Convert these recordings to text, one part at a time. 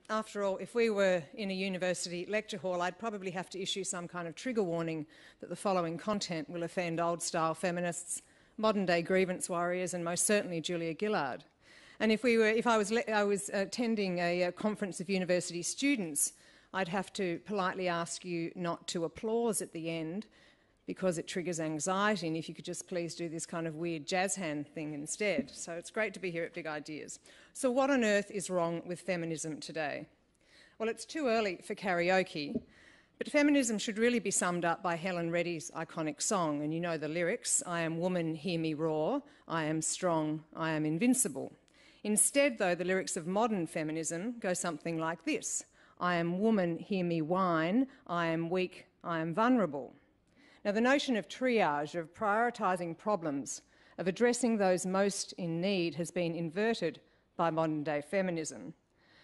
After all, if we were in a university lecture hall, I'd probably have to issue some kind of trigger warning that the following content will offend old-style feminists, modern-day grievance warriors, and most certainly Julia Gillard. And if I was attending a conference of university students, I'd have to politely ask you not to applause at the end because it triggers anxiety, and if you could just please do this kind of weird jazz hand thing instead. So it's great to be here at Big Ideas. So what on earth is wrong with feminism today? Well, it's too early for karaoke, but feminism should really be summed up by Helen Reddy's iconic song, and you know the lyrics: I am woman, hear me roar, I am strong, I am invincible. Instead, though, the lyrics of modern feminism go something like this: I am woman, hear me whine, I am weak, I am vulnerable. Now, the notion of triage, of prioritising problems, of addressing those most in need has been inverted by modern-day feminism.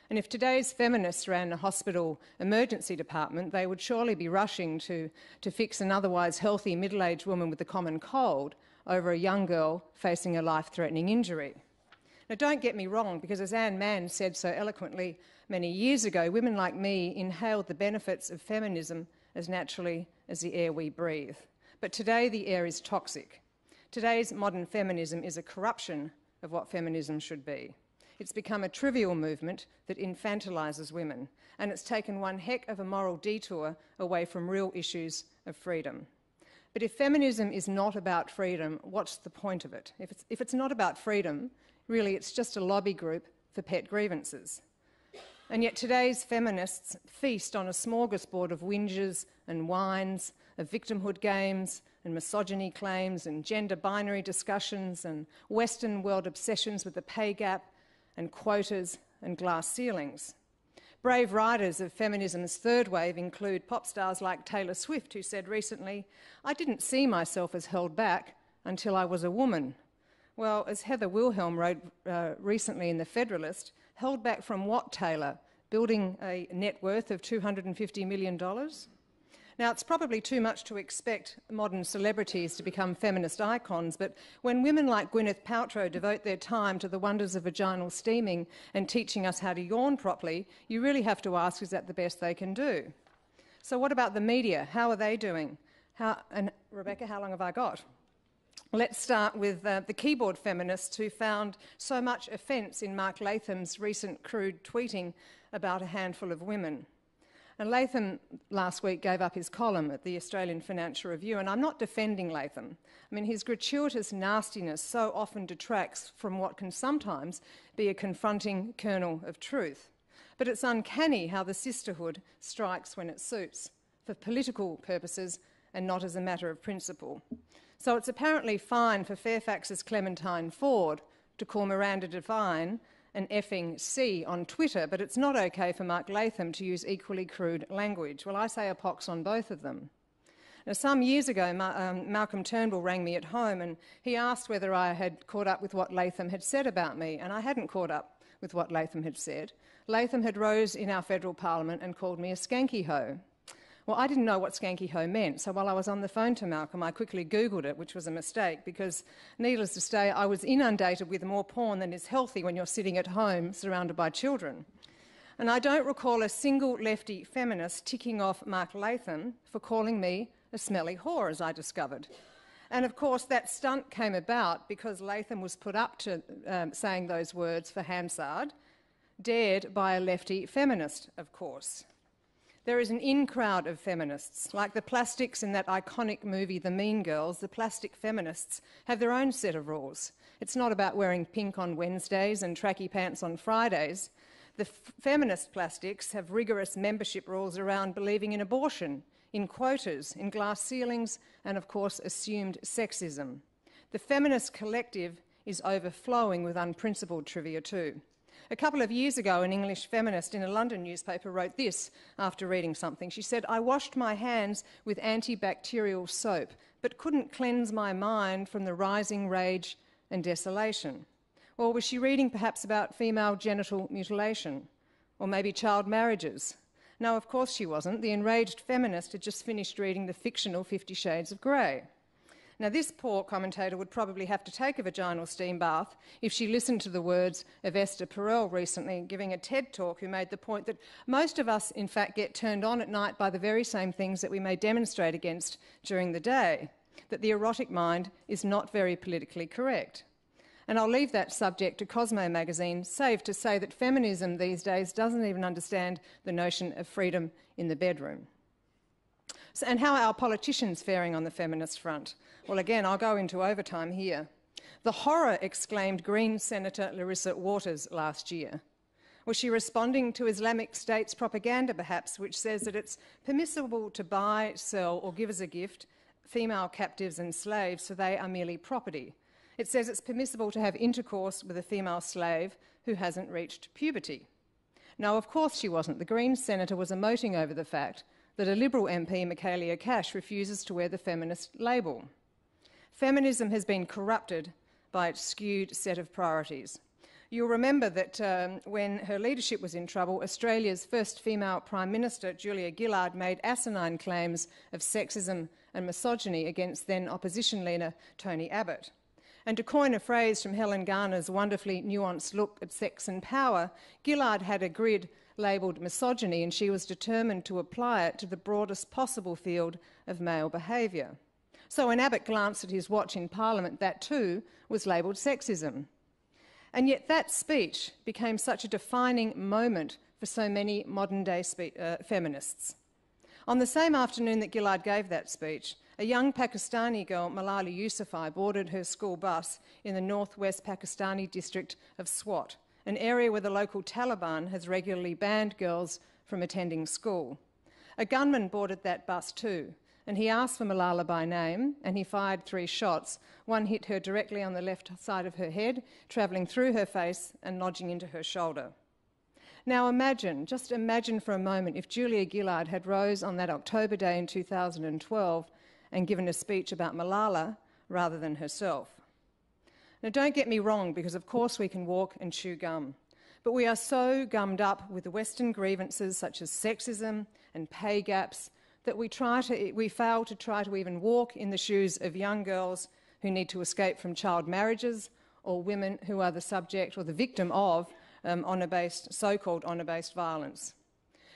And if today's feminists ran a hospital emergency department, they would surely be rushing to fix an otherwise healthy middle-aged woman with a common cold over a young girl facing a life-threatening injury. Now, don't get me wrong, because as Anne Mann said so eloquently many years ago, women like me inhaled the benefits of feminism as naturally as the air we breathe. But today the air is toxic. Today's modern feminism is a corruption of what feminism should be. It's become a trivial movement that infantilises women, and it's taken one heck of a moral detour away from real issues of freedom. But if feminism is not about freedom, what's the point of it? If it's not about freedom, really it's just a lobby group for pet grievances. And yet today's feminists feast on a smorgasbord of whinges and whines, of victimhood games and misogyny claims and gender binary discussions and Western world obsessions with the pay gap and quotas and glass ceilings. Brave riders of feminism's third wave include pop stars like Taylor Swift, who said recently, "I didn't see myself as held back until I was a woman." Well, as Heather Wilhelm wrote recently in The Federalist, held back from what, Taylor? Building a net worth of $250 million? Now, it's probably too much to expect modern celebrities to become feminist icons, but when women like Gwyneth Paltrow devote their time to the wonders of vaginal steaming and teaching us how to yawn properly, you really have to ask, is that the best they can do? So what about the media? How are they doing? And Rebecca, how long have I got? Let's start with the keyboard feminists who found so much offence in Mark Latham's recent crude tweeting about a handful of women. And Latham last week gave up his column at the Australian Financial Review, and I'm not defending Latham. I mean, his gratuitous nastiness so often detracts from what can sometimes be a confronting kernel of truth. But it's uncanny how the sisterhood strikes when it suits, for political purposes and not as a matter of principle. So it's apparently fine for Fairfax's Clementine Ford to call Miranda Devine an effing C on Twitter, but it's not okay for Mark Latham to use equally crude language. Well, I say a pox on both of them. Now, some years ago, Malcolm Turnbull rang me at home and he asked whether I had caught up with what Latham had said about me, and I hadn't caught up with what Latham had said. Latham had rose in our federal parliament and called me a skanky hoe. Well, I didn't know what skanky hoe meant, so while I was on the phone to Malcolm, I quickly Googled it, which was a mistake, because, needless to say, I was inundated with more porn than is healthy when you're sitting at home surrounded by children. And I don't recall a single lefty feminist ticking off Mark Latham for calling me a smelly whore, as I discovered. And of course, that stunt came about because Latham was put up to saying those words for Hansard, dared by a lefty feminist, of course. There is an in-crowd of feminists. Like the plastics in that iconic movie, The Mean Girls, the plastic feminists have their own set of rules. It's not about wearing pink on Wednesdays and tracky pants on Fridays. The feminist plastics have rigorous membership rules around believing in abortion, in quotas, in glass ceilings, and of course assumed sexism. The feminist collective is overflowing with unprincipled trivia too. A couple of years ago, an English feminist in a London newspaper wrote this after reading something. She said, "I washed my hands with antibacterial soap, but couldn't cleanse my mind from the rising rage and desolation." Or was she reading perhaps about female genital mutilation? Or maybe child marriages? No, of course she wasn't. The enraged feminist had just finished reading the fictional 50 Shades of Grey. Now, this poor commentator would probably have to take a vaginal steam bath if she listened to the words of Esther Perel recently giving a TED talk, who made the point that most of us, in fact, get turned on at night by the very same things that we may demonstrate against during the day, that the erotic mind is not very politically correct. And I'll leave that subject to Cosmo magazine, save to say that feminism these days doesn't even understand the notion of freedom in the bedroom. So, and how are our politicians faring on the feminist front? Well, again, I'll go into overtime here. The horror, exclaimed Green Senator Larissa Waters last year. Was she responding to Islamic State's propaganda, perhaps, which says that it's permissible to buy, sell, or give as a gift female captives and slaves, so they are merely property? It says it's permissible to have intercourse with a female slave who hasn't reached puberty. No, of course she wasn't. The Green senator was emoting over the fact that a Liberal MP, Michaelia Cash, refuses to wear the feminist label. Feminism has been corrupted by its skewed set of priorities. You'll remember that when her leadership was in trouble, Australia's first female Prime Minister, Julia Gillard, made asinine claims of sexism and misogyny against then opposition leader Tony Abbott. And to coin a phrase from Helen Garner's wonderfully nuanced look at sex and power, Gillard had a grid labelled misogyny, and she was determined to apply it to the broadest possible field of male behaviour. So when Abbott glanced at his watch in Parliament, that too was labelled sexism. And yet that speech became such a defining moment for so many modern-day feminists. On the same afternoon that Gillard gave that speech, a young Pakistani girl, Malala Yousafzai, boarded her school bus in the northwest Pakistani district of Swat, an area where the local Taliban has regularly banned girls from attending school. A gunman boarded that bus too, and he asked for Malala by name, and he fired 3 shots. One hit her directly on the left side of her head, travelling through her face and lodging into her shoulder. Now imagine, just imagine for a moment, if Julia Gillard had rose on that October day in 2012 and given a speech about Malala rather than herself. Now, don't get me wrong, because of course we can walk and chew gum, but we are so gummed up with the Western grievances such as sexism and pay gaps that we fail to try to even walk in the shoes of young girls who need to escape from child marriages, or women who are the subject or the victim of so-called honour-based violence.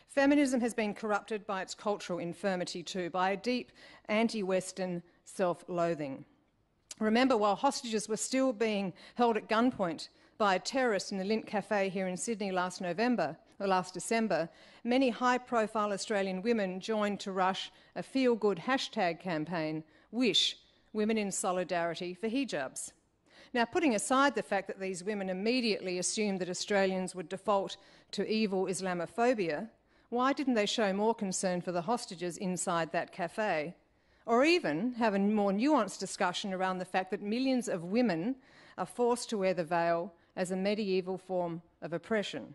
Feminism has been corrupted by its cultural infirmity too, by a deep anti-Western self-loathing. Remember, while hostages were still being held at gunpoint by a terrorist in the Lint Cafe here in Sydney last December, many high-profile Australian women joined to rush a feel-good hashtag campaign, Wish, Women in Solidarity for Hijabs. Now, putting aside the fact that these women immediately assumed that Australians would default to evil Islamophobia, why didn't they show more concern for the hostages inside that cafe? Or even have a more nuanced discussion around the fact that millions of women are forced to wear the veil as a medieval form of oppression.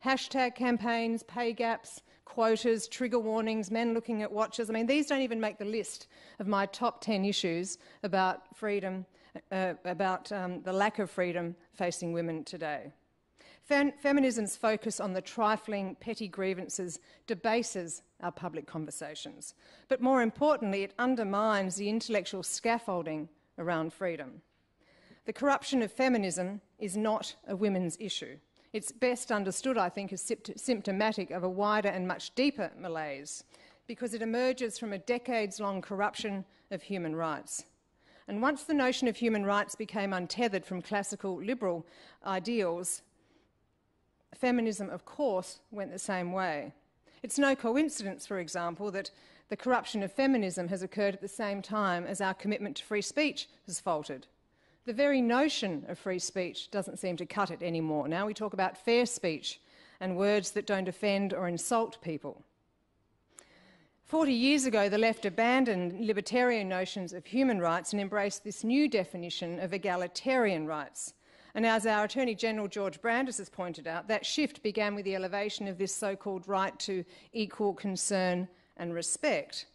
Hashtag campaigns, pay gaps, quotas, trigger warnings, men looking at watches. I mean, these don't even make the list of my top 10 issues about freedom, the lack of freedom facing women today. Feminism's focus on the trifling, petty grievances debases our public conversations. But more importantly, it undermines the intellectual scaffolding around freedom. The corruption of feminism is not a women's issue. It's best understood, I think, as symptomatic of a wider and much deeper malaise, because it emerges from a decades-long corruption of human rights. And once the notion of human rights became untethered from classical liberal ideals, feminism, of course, went the same way. It's no coincidence, for example, that the corruption of feminism has occurred at the same time as our commitment to free speech has faltered. The very notion of free speech doesn't seem to cut it anymore. Now we talk about fair speech and words that don't offend or insult people. 40 years ago, the left abandoned libertarian notions of human rights and embraced this new definition of egalitarian rights. And as our Attorney General George Brandis has pointed out, that shift began with the elevation of this so-called right to equal concern and respect.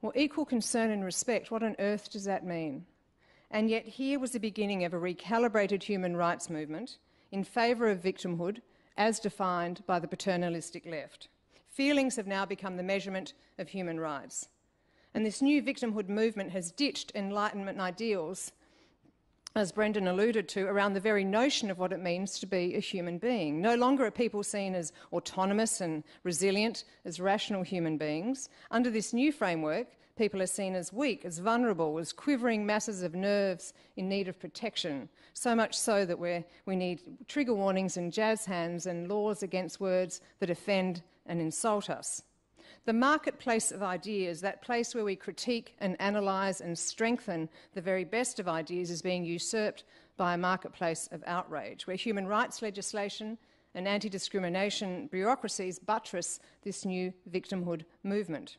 Well, equal concern and respect, what on earth does that mean? And yet here was the beginning of a recalibrated human rights movement in favour of victimhood as defined by the paternalistic left. Feelings have now become the measurement of human rights. And this new victimhood movement has ditched Enlightenment ideals, as Brendan alluded to, around the very notion of what it means to be a human being. No longer are people seen as autonomous and resilient, as rational human beings. Under this new framework, people are seen as weak, as vulnerable, as quivering masses of nerves in need of protection, so much so that we need trigger warnings and jazz hands and laws against words that offend and insult us. The marketplace of ideas, that place where we critique and analyse and strengthen the very best of ideas, is being usurped by a marketplace of outrage, where human rights legislation and anti-discrimination bureaucracies buttress this new victimhood movement.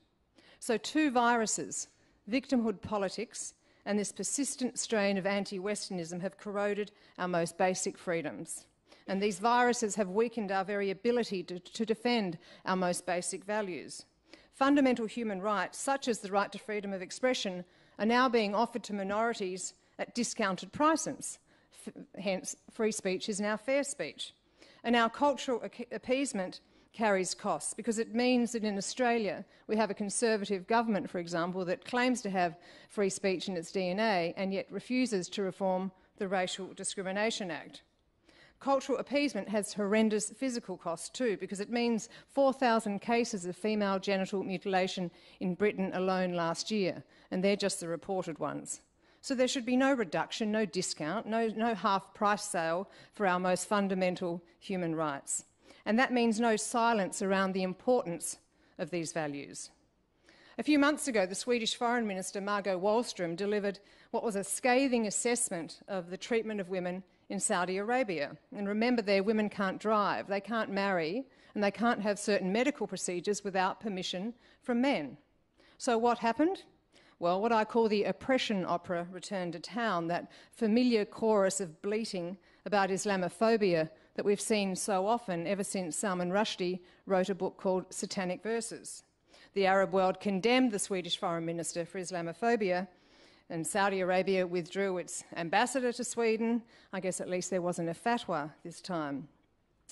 So two viruses, victimhood politics and this persistent strain of anti-Westernism, have corroded our most basic freedoms. And these viruses have weakened our very ability to defend our most basic values. Fundamental human rights, such as the right to freedom of expression, are now being offered to minorities at discounted prices. Hence, free speech is now fair speech. And our cultural appeasement carries costs, because it means that in Australia we have a Conservative government, for example, that claims to have free speech in its DNA and yet refuses to reform the Racial Discrimination Act. Cultural appeasement has horrendous physical costs too, because it means 4,000 cases of female genital mutilation in Britain alone last year, and they're just the reported ones. So there should be no reduction, no discount, no half-price sale for our most fundamental human rights. And that means no silence around the importance of these values. A few months ago, the Swedish Foreign Minister Margot Wallström delivered what was a scathing assessment of the treatment of women in Saudi Arabia. And remember there, women can't drive, they can't marry, and they can't have certain medical procedures without permission from men. So what happened? Well, what I call the oppression opera returned to town, that familiar chorus of bleating about Islamophobia that we've seen so often ever since Salman Rushdie wrote a book called Satanic Verses. The Arab world condemned the Swedish Foreign Minister for Islamophobia, and Saudi Arabia withdrew its ambassador to Sweden. I guess at least there wasn't a fatwa this time.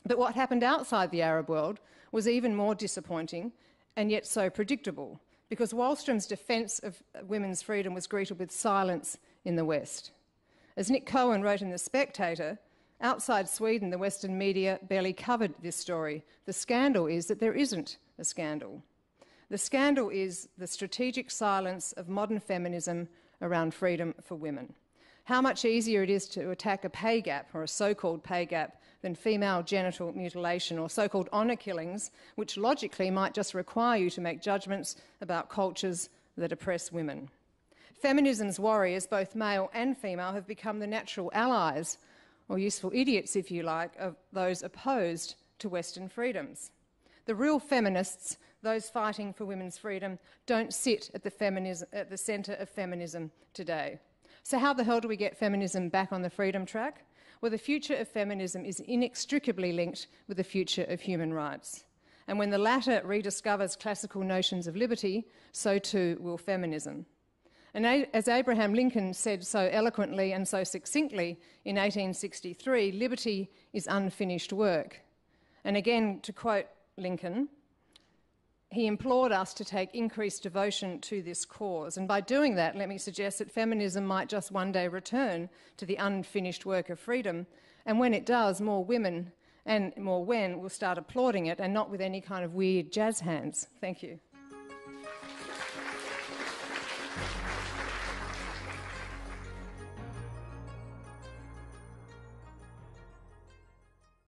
But what happened outside the Arab world was even more disappointing and yet so predictable, because Wallström's defence of women's freedom was greeted with silence in the West. As Nick Cohen wrote in The Spectator, outside Sweden, the Western media barely covered this story. The scandal is that there isn't a scandal. The scandal is the strategic silence of modern feminism around freedom for women. How much easier it is to attack a pay gap, or a so-called pay gap, than female genital mutilation or so-called honour killings, which logically might just require you to make judgments about cultures that oppress women. Feminism's warriors, both male and female, have become the natural allies, or useful idiots, if you like, of those opposed to Western freedoms. The real feminists, those fighting for women's freedom, don't sit at the centre of feminism today. So how the hell do we get feminism back on the freedom track? Well, the future of feminism is inextricably linked with the future of human rights. And when the latter rediscovers classical notions of liberty, so too will feminism. And as Abraham Lincoln said so eloquently and so succinctly in 1863, liberty is unfinished work. And again, to quote Lincoln, he implored us to take increased devotion to this cause. And by doing that, let me suggest that feminism might just one day return to the unfinished work of freedom. And when it does, more women and more men will start applauding it, and not with any kind of weird jazz hands. Thank you.